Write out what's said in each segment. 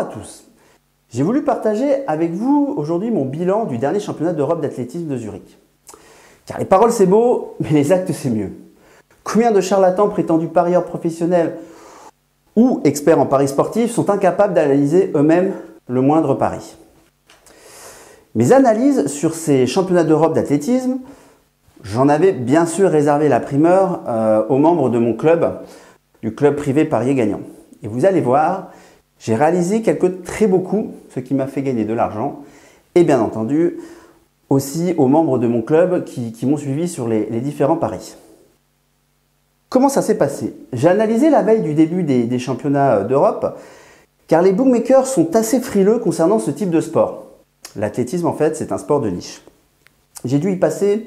Bonjour à tous. J'ai voulu partager avec vous aujourd'hui mon bilan du dernier championnat d'Europe d'athlétisme de Zurich. Car les paroles c'est beau, mais les actes c'est mieux. Combien de charlatans prétendus parieurs professionnels ou experts en paris sportifs sont incapables d'analyser eux-mêmes le moindre pari? Mes analyses sur ces championnats d'Europe d'athlétisme, j'en avais bien sûr réservé la primeur aux membres de mon club, du club privé Parier Gagnant. Et vous allez voir, j'ai réalisé quelques très beaux coups, ce qui m'a fait gagner de l'argent. Et bien entendu, aussi aux membres de mon club qui m'ont suivi sur les différents paris. Comment ça s'est passé? J'ai analysé la veille du début des championnats d'Europe, car les bookmakers sont assez frileux concernant ce type de sport. L'athlétisme, en fait, c'est un sport de niche. J'ai dû y passer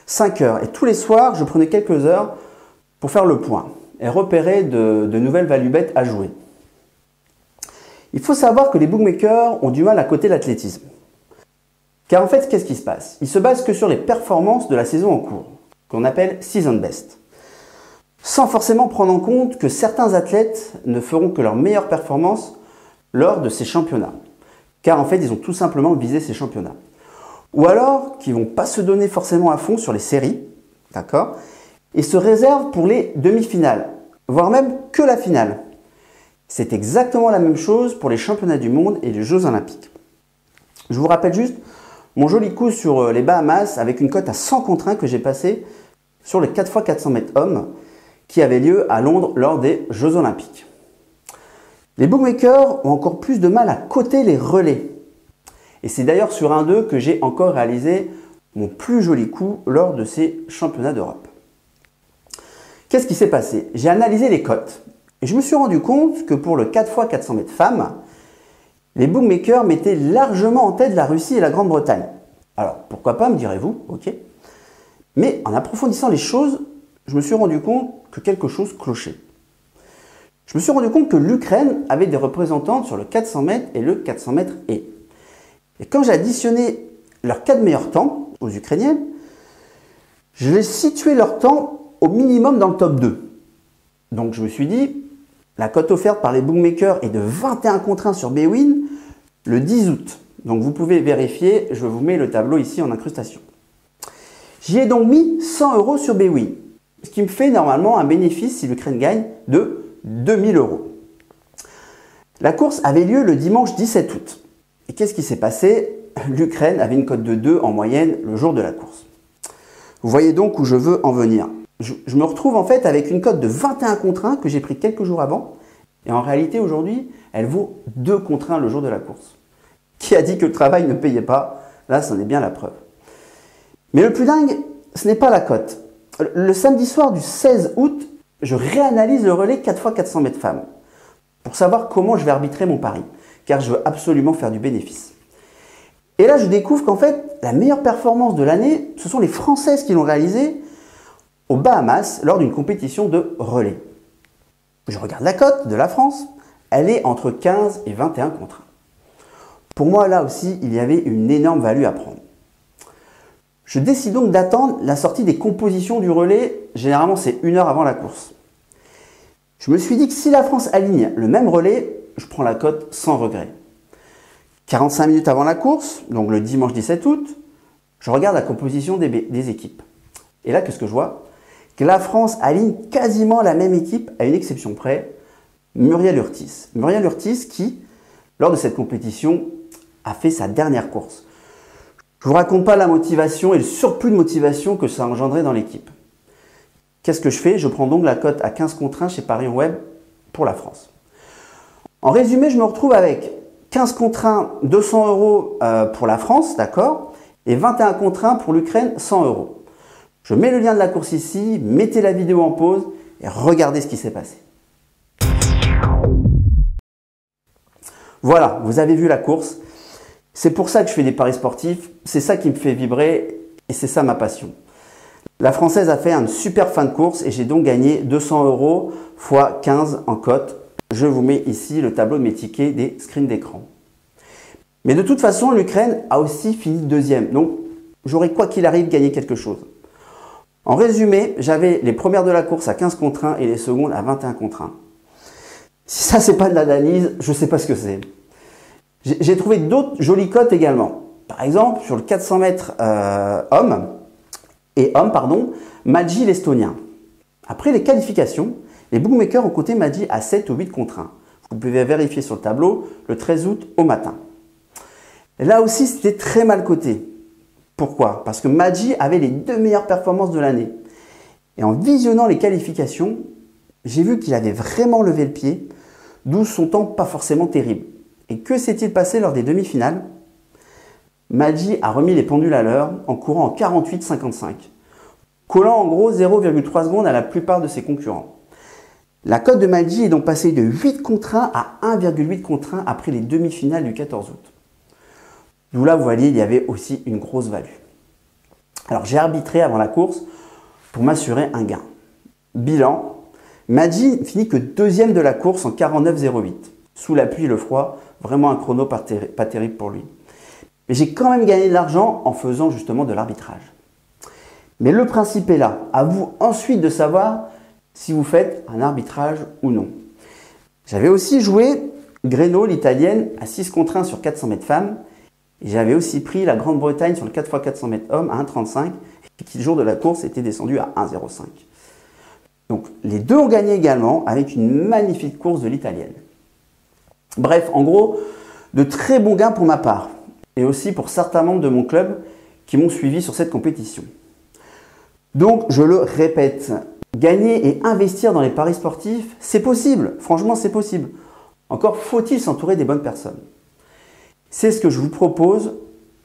5 heures, et tous les soirs, je prenais quelques heures pour faire le point et repérer de nouvelles value bets à jouer. Il faut savoir que les bookmakers ont du mal à coter l'athlétisme. Car en fait, qu'est-ce qui se passe? Ils se basent que sur les performances de la saison en cours, qu'on appelle season best, sans forcément prendre en compte que certains athlètes ne feront que leurs meilleures performances lors de ces championnats. Car en fait, ils ont tout simplement visé ces championnats. Ou alors, qu'ils ne vont pas se donner forcément à fond sur les séries, d'accord, et se réservent pour les demi-finales, voire même que la finale. C'est exactement la même chose pour les championnats du monde et les Jeux Olympiques. Je vous rappelle juste mon joli coup sur les Bahamas avec une cote à 100 contre 1 que j'ai passé sur les 4x400 mètres hommes qui avait lieu à Londres lors des Jeux Olympiques. Les bookmakers ont encore plus de mal à coter les relais. Et c'est d'ailleurs sur un d'eux que j'ai encore réalisé mon plus joli coup lors de ces championnats d'Europe. Qu'est-ce qui s'est passé? J'ai analysé les cotes et je me suis rendu compte que pour le 4x400 mètres femmes, les bookmakers mettaient largement en tête la Russie et la Grande-Bretagne. Alors pourquoi pas, me direz-vous, ok. Mais en approfondissant les choses, je me suis rendu compte que quelque chose clochait. Je me suis rendu compte que l'Ukraine avait des représentantes sur le 400 mètres et le 400 mètres et. Et quand j'ai additionné leurs 4 meilleurs temps aux Ukrainiennes, je les situais leur temps au minimum dans le top 2. Donc je me suis dit, la cote offerte par les bookmakers est de 21 contre 1 sur Bwin le 10 août. Donc vous pouvez vérifier, je vous mets le tableau ici en incrustation. J'y ai donc mis 100 € sur Bwin, ce qui me fait normalement un bénéfice si l'Ukraine gagne de 2000 €. La course avait lieu le dimanche 17 août. Et qu'est-ce qui s'est passé? L'Ukraine avait une cote de 2 en moyenne le jour de la course. Vous voyez donc où je veux en venir. Je me retrouve en fait avec une cote de 21 contre 1 que j'ai pris quelques jours avant. Et en réalité, aujourd'hui, elle vaut 2 contre 1 le jour de la course. Qui a dit que le travail ne payait pas? Là, c'en est bien la preuve. Mais le plus dingue, ce n'est pas la cote. Le samedi soir du 16 août, je réanalyse le relais 4x400 mètres femmes pour savoir comment je vais arbitrer mon pari, car je veux absolument faire du bénéfice. Et là, je découvre qu'en fait, la meilleure performance de l'année, ce sont les Françaises qui l'ont réalisée aux Bahamas lors d'une compétition de relais. Je regarde la cote de la France, elle est entre 15 et 21 contre 1. Pour moi, là aussi, il y avait une énorme value à prendre. Je décide donc d'attendre la sortie des compositions du relais, généralement c'est 1 heure avant la course. Je me suis dit que si la France aligne le même relais, je prends la cote sans regret. 45 minutes avant la course, donc le dimanche 17 août, je regarde la composition des équipes. Et là, qu'est-ce que je vois? Que la France aligne quasiment la même équipe, à une exception près, Muriel Urtis. Muriel Urtis qui, lors de cette compétition, a fait sa dernière course. Je ne vous raconte pas la motivation et le surplus de motivation que ça a engendré dans l'équipe. Qu'est-ce que je fais? Je prends donc la cote à 15 contre 1 chez Paris Web pour la France. En résumé, je me retrouve avec 15 contre 1, 200 € pour la France, d'accord, et 21 contre 1 pour l'Ukraine, 100 €. Je mets le lien de la course ici, mettez la vidéo en pause et regardez ce qui s'est passé. Voilà, vous avez vu la course. C'est pour ça que je fais des paris sportifs, c'est ça qui me fait vibrer et c'est ça ma passion. La Française a fait une super fin de course et j'ai donc gagné 200 € x 15 en cote. Je vous mets ici le tableau de mes tickets des screens d'écran. Mais de toute façon, l'Ukraine a aussi fini deuxième, donc j'aurais quoi qu'il arrive gagné quelque chose. En résumé, j'avais les premières de la course à 15 contre 1 et les secondes à 21 contre 1. Si ça, c'est pas de l'analyse, je ne sais pas ce que c'est. J'ai trouvé d'autres jolies cotes également. Par exemple, sur le 400 mètres homme, Maggi l'Estonien. Après les qualifications, les bookmakers ont coté Maggi à 7 ou 8 contre 1. Vous pouvez vérifier sur le tableau le 13 août au matin. Là aussi, c'était très mal coté. Pourquoi? Parce que Maggi avait les 2 meilleures performances de l'année. Et en visionnant les qualifications, j'ai vu qu'il avait vraiment levé le pied, d'où son temps pas forcément terrible. Et que s'est-il passé lors des demi-finales? Maggi a remis les pendules à l'heure en courant en 48,55, collant en gros 0,3 secondes à la plupart de ses concurrents. La cote de Maggi est donc passée de 8 contre 1 à 1,8 contre 1 après les demi-finales du 14 août. D'où là, vous voyez, il y avait aussi une grosse value. Alors j'ai arbitré avant la course pour m'assurer un gain. Bilan, Maggi finit que deuxième de la course en 49,08. Sous la pluie et le froid, vraiment un chrono pas terrible pour lui. Mais j'ai quand même gagné de l'argent en faisant justement de l'arbitrage. Mais le principe est là. À vous ensuite de savoir si vous faites un arbitrage ou non. J'avais aussi joué Greno, l'italienne, à 6 contre 1 sur 400 mètres femmes. Et j'avais aussi pris la Grande-Bretagne sur le 4x400 mètres hommes à 1,35 et qui, le jour de la course, était descendu à 1,05. Donc, les deux ont gagné également avec une magnifique course de l'italienne. Bref, en gros, de très bons gains pour ma part et aussi pour certains membres de mon club qui m'ont suivi sur cette compétition. Donc, je le répète, gagner et investir dans les paris sportifs, c'est possible. Franchement, c'est possible. Encore faut-il s'entourer des bonnes personnes. C'est ce que je vous propose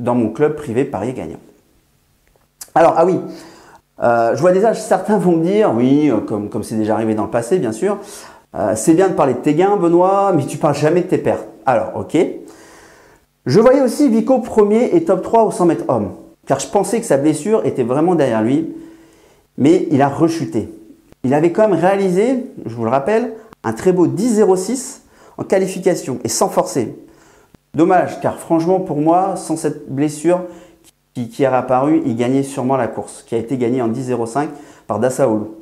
dans mon club privé Parier Gagnant. Alors, ah oui, je vois déjà certains vont me dire, oui, comme c'est déjà arrivé dans le passé, bien sûr, c'est bien de parler de tes gains, Benoît, mais tu parles jamais de tes pertes. Alors, ok. Je voyais aussi Vico premier et top 3 au 100 mètres homme, car je pensais que sa blessure était vraiment derrière lui, mais il a rechuté. Il avait quand même réalisé, je vous le rappelle, un très beau 10,06 en qualification et sans forcer. Dommage, car franchement pour moi, sans cette blessure qui est apparue, il gagnait sûrement la course, qui a été gagnée en 10,05 par Dassaoulou.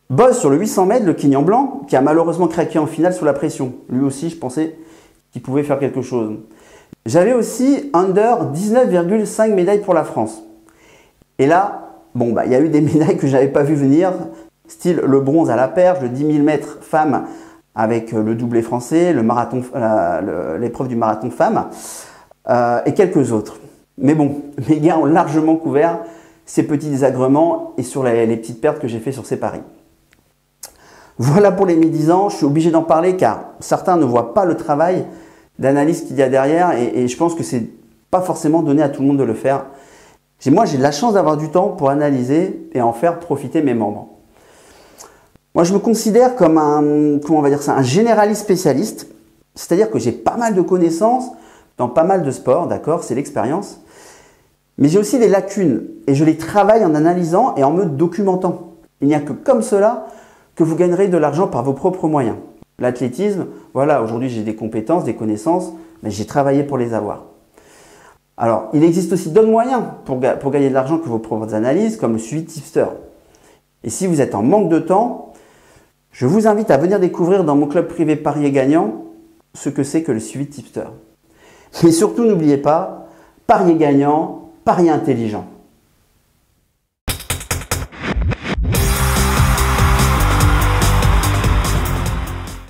Boss sur le 800 mètres, le Kenyan blanc, qui a malheureusement craqué en finale sous la pression. Lui aussi, je pensais qu'il pouvait faire quelque chose. J'avais aussi under 19,5 médailles pour la France. Et là, bon, il y a eu des médailles que je n'avais pas vu venir, style le bronze à la perche, le 10 000 mètres femmes avec le doublé français, l'épreuve du marathon femmes et quelques autres. Mais bon, mes gars ont largement couvert ces petits désagréments et sur les petites pertes que j'ai fait sur ces paris. Voilà pour les médisants, je suis obligé d'en parler car certains ne voient pas le travail d'analyse qu'il y a derrière et je pense que c'est pas forcément donné à tout le monde de le faire. Moi, j'ai de la chance d'avoir du temps pour analyser et en faire profiter mes membres. Moi, je me considère comme un généraliste spécialiste, c'est-à-dire que j'ai pas mal de connaissances dans pas mal de sports, d'accord, c'est l'expérience. Mais j'ai aussi des lacunes et je les travaille en analysant et en me documentant. Il n'y a que comme cela que vous gagnerez de l'argent par vos propres moyens. L'athlétisme, voilà, aujourd'hui j'ai des compétences, des connaissances, mais j'ai travaillé pour les avoir. Alors, il existe aussi d'autres moyens pour gagner de l'argent que vos propres analyses, comme le suivi tipster. Et si vous êtes en manque de temps, je vous invite à venir découvrir dans mon club privé Parier Gagnant ce que c'est que le suivi tipster. Mais surtout, n'oubliez pas, Parier Gagnant, Parier intelligent.